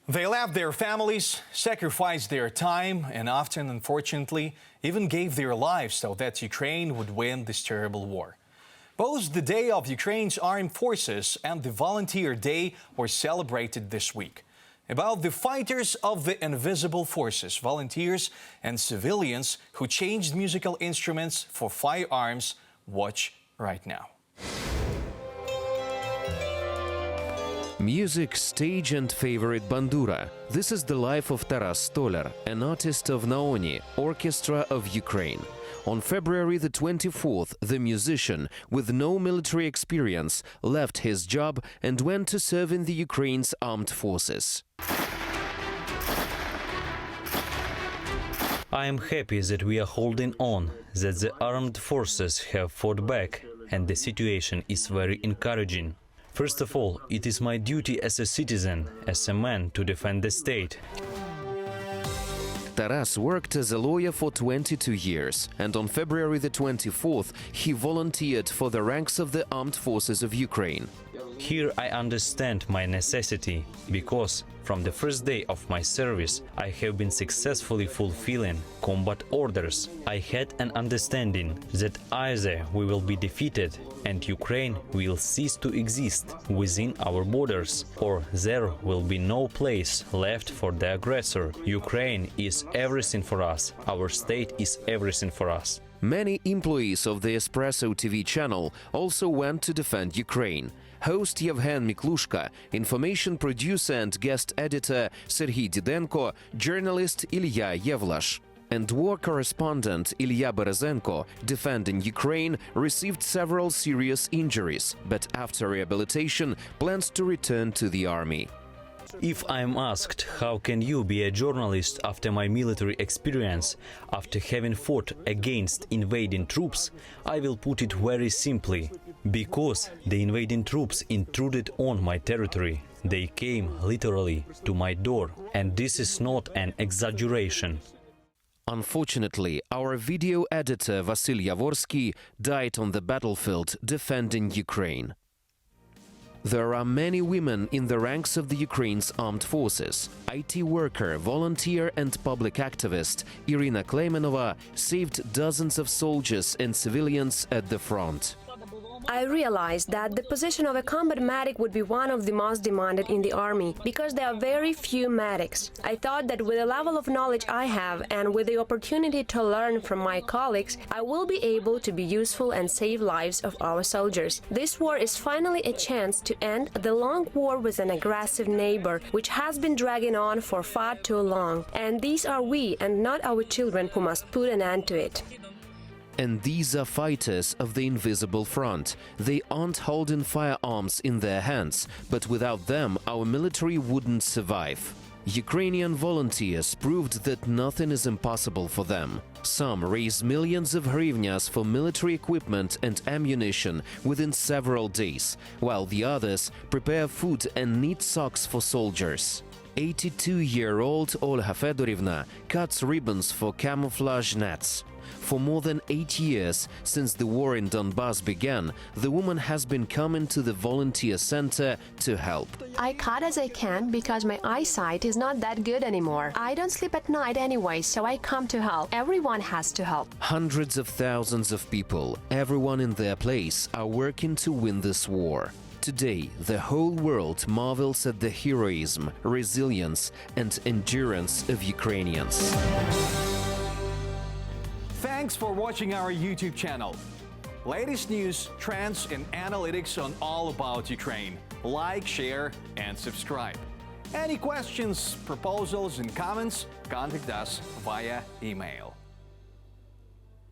They left their families, sacrificed their time, and often, unfortunately, even gave their lives so that Ukraine would win this terrible war. Both the Day of Ukraine's Armed Forces and the Volunteer Day were celebrated this week. About the fighters of the invisible forces, volunteers and civilians who changed musical instruments for firearms, watch right now. Music, stage and favorite bandura. This is the life of Taras Stolar, an artist of Naoni, Orchestra of Ukraine. On February the 24th, the musician, with no military experience, left his job and went to serve in the Ukraine's armed forces. I am happy that we are holding on, that the armed forces have fought back, and the situation is very encouraging. First of all, it is my duty as a citizen, as a man, to defend the state. Taras worked as a lawyer for 22 years, and on February the 24th, he volunteered for the ranks of the armed forces of Ukraine. Here I understand my necessity, because from the first day of my service I have been successfully fulfilling combat orders. I had an understanding that either we will be defeated and Ukraine will cease to exist within our borders, or there will be no place left for the aggressor. Ukraine is everything for us. Our state is everything for us. Many employees of the Espresso TV channel also went to defend Ukraine. Host Yevhen Miklushka, information producer and guest editor Serhiy Didenko, journalist Ilya Yevlash, and war correspondent Ilya Berezenko, defending Ukraine, received several serious injuries, but after rehabilitation plans to return to the army. If I am asked, how can you be a journalist after my military experience, after having fought against invading troops, I will put it very simply. Because the invading troops intruded on my territory. They came literally to my door, and this is not an exaggeration. Unfortunately, our video editor Vasyl Yavorsky died on the battlefield defending Ukraine. There are many women in the ranks of the Ukraine's armed forces. IT worker, volunteer and public activist Irina Kleimenova saved dozens of soldiers and civilians at the front. I realized that the position of a combat medic would be one of the most demanded in the army, because there are very few medics. I thought that with the level of knowledge I have and with the opportunity to learn from my colleagues, I will be able to be useful and save lives of our soldiers. This war is finally a chance to end the long war with an aggressive neighbor, which has been dragging on for far too long. And these are we and not our children who must put an end to it. And these are fighters of the invisible front. They aren't holding firearms in their hands, but without them our military wouldn't survive. Ukrainian volunteers proved that nothing is impossible for them. Some raise millions of hryvnias for military equipment and ammunition within several days, while the others prepare food and knit socks for soldiers. 82-year-old Olha Fedorivna cuts ribbons for camouflage nets. For more than 8 years, since the war in Donbass began, the woman has been coming to the volunteer center to help. I cut as I can because my eyesight is not that good anymore. I don't sleep at night anyway, so I come to help. Everyone has to help. Hundreds of thousands of people, everyone in their place, are working to win this war. Today, the whole world marvels at the heroism, resilience and endurance of Ukrainians. Thanks for watching our YouTube channel. Latest news, trends, and analytics on all about Ukraine. Like, share, and subscribe. Any questions, proposals, and comments, contact us via email.